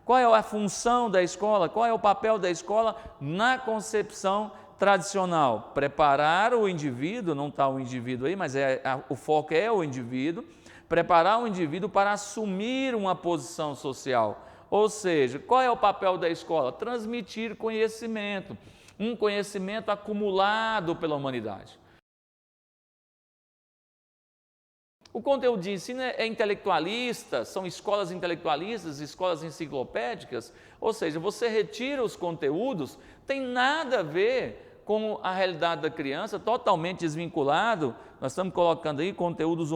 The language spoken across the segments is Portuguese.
Qual é a função da escola? Qual é o papel da escola na concepção tradicional? Preparar o indivíduo, não está o indivíduo aí, mas o foco é o indivíduo, preparar o indivíduo para assumir uma posição social. Ou seja, qual é o papel da escola? Transmitir conhecimento, um conhecimento acumulado pela humanidade. O conteúdo de ensino é intelectualista, são escolas intelectualistas, escolas enciclopédicas, ou seja, você retira os conteúdos, tem nada a ver com a realidade da criança, totalmente desvinculado. Nós estamos colocando aí conteúdos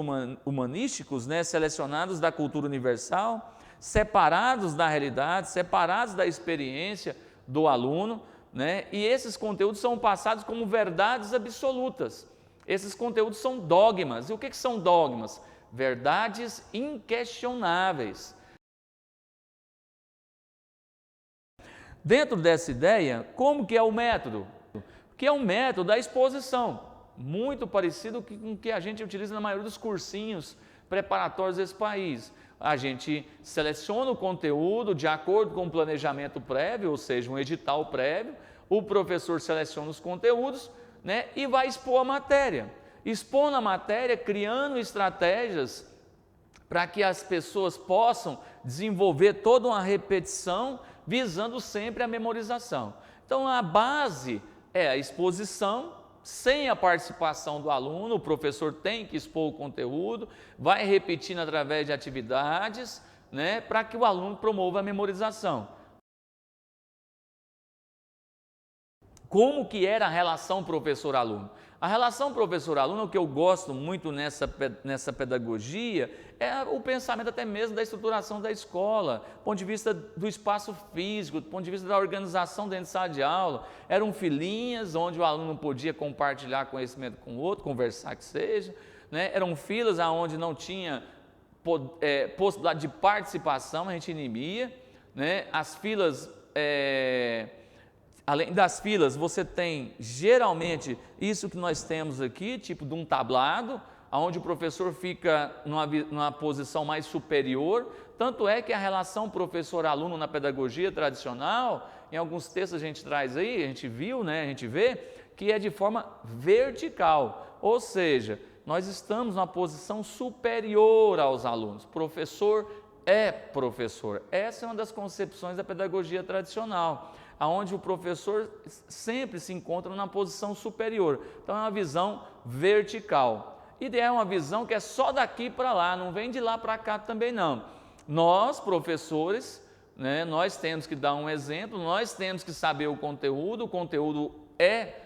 humanísticos, né, selecionados da cultura universal, separados da realidade, separados da experiência do aluno, né, e esses conteúdos são passados como verdades absolutas. Esses conteúdos são dogmas. E o que são dogmas? Verdades inquestionáveis. Dentro dessa ideia, como que é o método? Que é um método da exposição, muito parecido com o que a gente utiliza na maioria dos cursinhos preparatórios desse país. A gente seleciona o conteúdo de acordo com o planejamento prévio, ou seja, um edital prévio, o professor seleciona os conteúdos, né, e vai expor a matéria. Expondo a matéria, criando estratégias para que as pessoas possam desenvolver toda uma repetição, visando sempre a memorização. Então, a base é a exposição, sem a participação do aluno, o professor tem que expor o conteúdo, vai repetindo através de atividades, né, para que o aluno promova a memorização. Como que era a relação professor-aluno? A relação professor-aluno, o que eu gosto muito nessa pedagogia, é o pensamento até mesmo da estruturação da escola, do ponto de vista do espaço físico, do ponto de vista da organização dentro de sala de aula. Eram filinhas onde o aluno podia compartilhar conhecimento com o outro, conversar que seja, né? Eram filas onde não tinha possibilidade de participação, a gente inimia, né? As filas... Além das filas, você tem geralmente isso que nós temos aqui, tipo de um tablado, onde o professor fica numa posição mais superior. Tanto é que a relação professor-aluno na pedagogia tradicional, em alguns textos a gente traz aí, a gente viu, né, a gente vê, que é de forma vertical. Ou seja, nós estamos numa posição superior aos alunos. Professor é professor. Essa é uma das concepções da pedagogia tradicional, onde o professor sempre se encontra na posição superior. Então é uma visão vertical. E é uma visão que é só daqui para lá, não vem de lá para cá também não. Nós, professores, né, nós temos que dar um exemplo, nós temos que saber o conteúdo é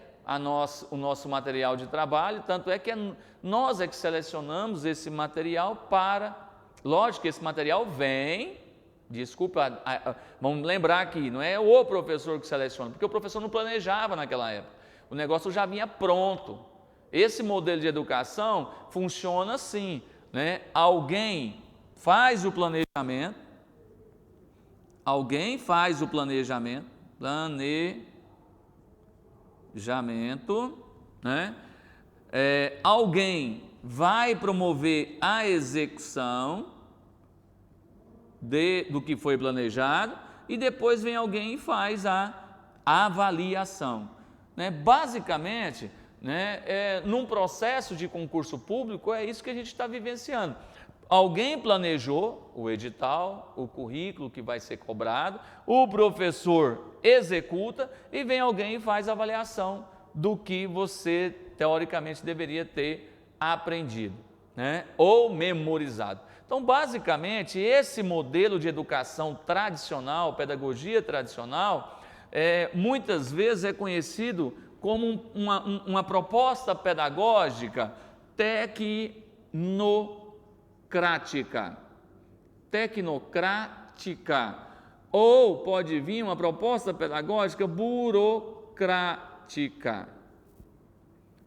o nosso material de trabalho, tanto é que nós é que selecionamos esse material para... Lógico que esse material vem... Desculpa, vamos lembrar aqui, não é o professor que seleciona, porque o professor não planejava naquela época, o negócio já vinha pronto. Esse modelo de educação funciona assim, né? Alguém faz o planejamento, né? Alguém vai promover a execução do que foi planejado, e depois vem alguém e faz a avaliação, né? Basicamente, né, num processo de concurso público, é isso que a gente está vivenciando. Alguém planejou o edital, o currículo que vai ser cobrado, o professor executa e vem alguém e faz a avaliação do que você teoricamente deveria ter aprendido, né, ou memorizado. Então, basicamente, esse modelo de educação tradicional, pedagogia tradicional, muitas vezes é conhecido como uma proposta pedagógica tecnocrática. Ou pode vir uma proposta pedagógica burocrática.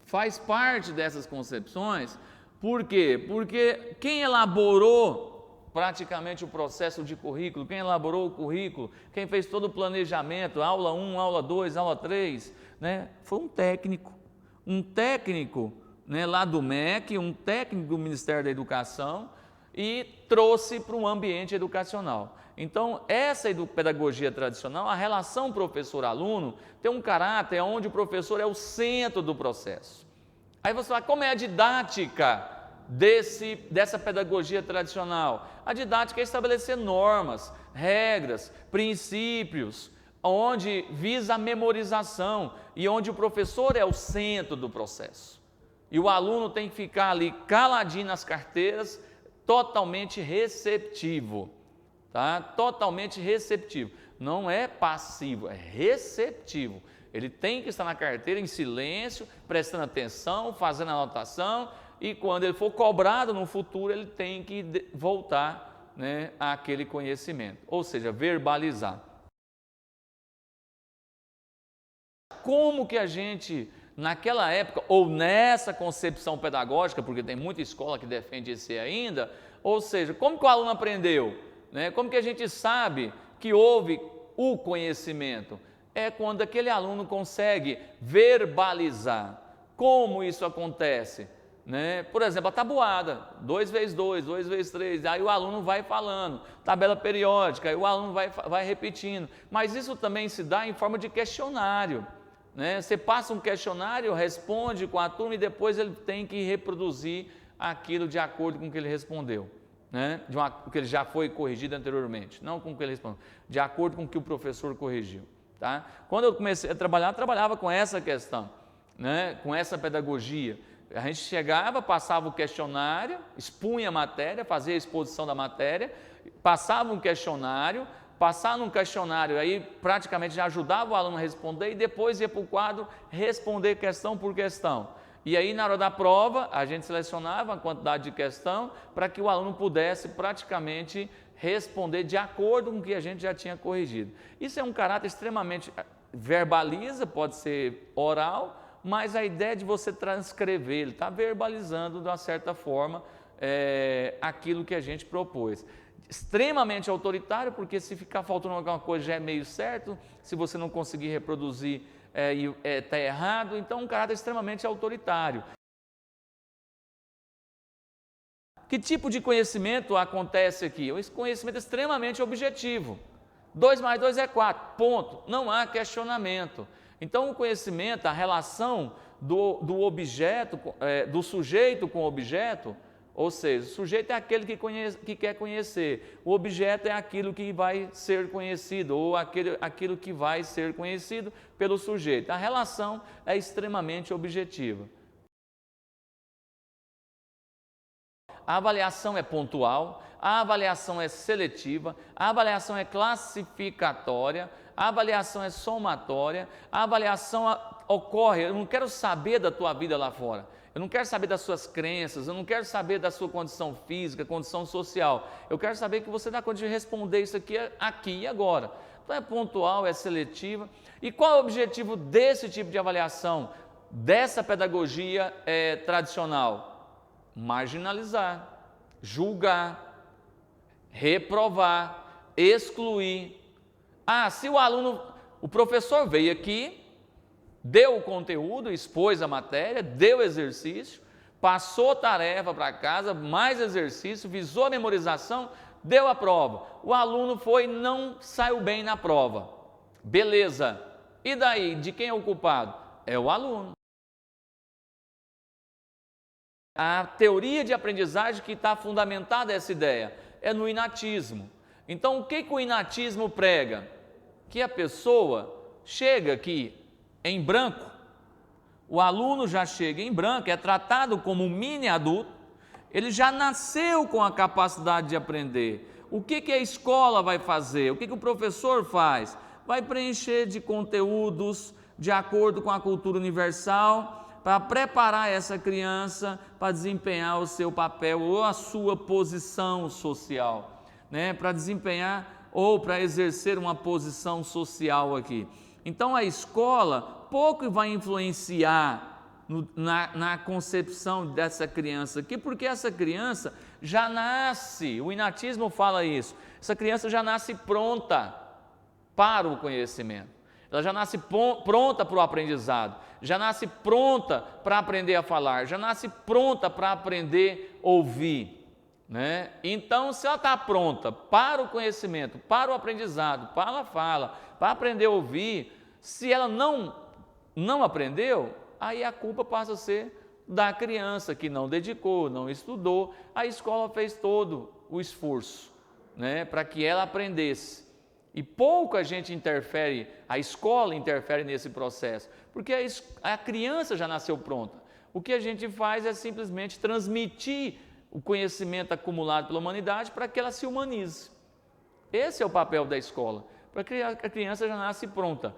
Faz parte dessas concepções. Por quê? Porque quem elaborou praticamente o processo de currículo, quem elaborou o currículo, quem fez todo o planejamento, aula 1, aula 2, aula 3, né, foi um técnico, né, lá do MEC, um técnico do Ministério da Educação, e trouxe para um ambiente educacional. Então, essa pedagogia tradicional, a relação professor-aluno, tem um caráter onde o professor é o centro do processo. Aí você fala, como é a didática dessa pedagogia tradicional? A didática é estabelecer normas, regras, princípios, onde visa a memorização e onde o professor é o centro do processo. E o aluno tem que ficar ali caladinho nas carteiras, totalmente receptivo, tá? Totalmente receptivo. Não é passivo, é receptivo. Ele tem que estar na carteira em silêncio, prestando atenção, fazendo anotação, e quando ele for cobrado no futuro, ele tem que voltar, né, àquele conhecimento, ou seja, verbalizar. Como que a gente, naquela época, ou nessa concepção pedagógica, porque tem muita escola que defende esse ainda, ou seja, como que o aluno aprendeu? Né? Como que a gente sabe que houve o conhecimento? É quando aquele aluno consegue verbalizar. Como isso acontece? Né? Por exemplo, a tabuada, 2 × 2, 2 × 3, aí o aluno vai falando, tabela periódica, aí o aluno vai repetindo, mas isso também se dá em forma de questionário. Né? Você passa um questionário, responde com a turma e depois ele tem que reproduzir aquilo de acordo com o que ele respondeu, né? O que ele já foi corrigido anteriormente, não com o que ele respondeu, de acordo com o que o professor corrigiu. Tá? Quando eu comecei a trabalhar, trabalhava com essa questão, né? Com essa pedagogia. A gente chegava, passava o questionário, expunha a matéria, fazia a exposição da matéria, passava um questionário, passava um questionário, aí praticamente já ajudava o aluno a responder e depois ia para o quadro responder questão por questão. E aí, na hora da prova, a gente selecionava a quantidade de questão para que o aluno pudesse praticamente responder de acordo com o que a gente já tinha corrigido. Isso é um caráter extremamente verbaliza, pode ser oral, mas a ideia de você transcrever, ele está verbalizando de uma certa forma aquilo que a gente propôs. Extremamente autoritário, porque se ficar faltando alguma coisa já é meio certo, se você não conseguir reproduzir, está errado, então um caráter extremamente autoritário. Que tipo de conhecimento acontece aqui? Esse conhecimento é extremamente objetivo. 2 × 2 é 4, ponto. Não há questionamento. Então o conhecimento, a relação do objeto, do sujeito com o objeto, ou seja, o sujeito é aquele que quer conhecer, o objeto é aquilo que vai ser conhecido, ou aquilo que vai ser conhecido pelo sujeito. A relação é extremamente objetiva. A avaliação é pontual, a avaliação é seletiva, a avaliação é classificatória, a avaliação é somatória, a avaliação ocorre, eu não quero saber da tua vida lá fora, eu não quero saber das suas crenças, eu não quero saber da sua condição física, condição social, eu quero saber que você dá conta de responder isso aqui e agora. Então é pontual, é seletiva. E qual é o objetivo desse tipo de avaliação, dessa pedagogia tradicional? Marginalizar, julgar, reprovar, excluir. Se o professor veio aqui, deu o conteúdo, expôs a matéria, deu exercício, passou tarefa para casa, mais exercício, visou a memorização, deu a prova. O aluno foi e não saiu bem na prova. Beleza. E daí? De quem é o culpado? É o aluno. A teoria de aprendizagem que está fundamentada essa ideia é no inatismo. Então, o que o inatismo prega? Que a pessoa chega aqui em branco, o aluno já chega em branco, é tratado como um mini adulto, ele já nasceu com a capacidade de aprender. O que a escola vai fazer? O que o professor faz? Vai preencher de conteúdos de acordo com a cultura universal, para preparar essa criança para desempenhar o seu papel ou a sua posição social, né? Para desempenhar ou para exercer uma posição social aqui. Então a escola pouco vai influenciar na concepção dessa criança aqui, porque essa criança já nasce, o inatismo fala isso, essa criança já nasce pronta para o conhecimento. Ela já nasce pronta para o aprendizado, já nasce pronta para aprender a falar, já nasce pronta para aprender a ouvir. né? Então, se ela está pronta para o conhecimento, para o aprendizado, para a fala, para aprender a ouvir, se ela não aprendeu, aí a culpa passa a ser da criança que não dedicou, não estudou. A escola fez todo o esforço, né, para que ela aprendesse. E pouca gente interfere, a escola interfere nesse processo, porque a criança já nasceu pronta. O que a gente faz é simplesmente transmitir o conhecimento acumulado pela humanidade para que ela se humanize. Esse é o papel da escola, para que a criança já nasce pronta.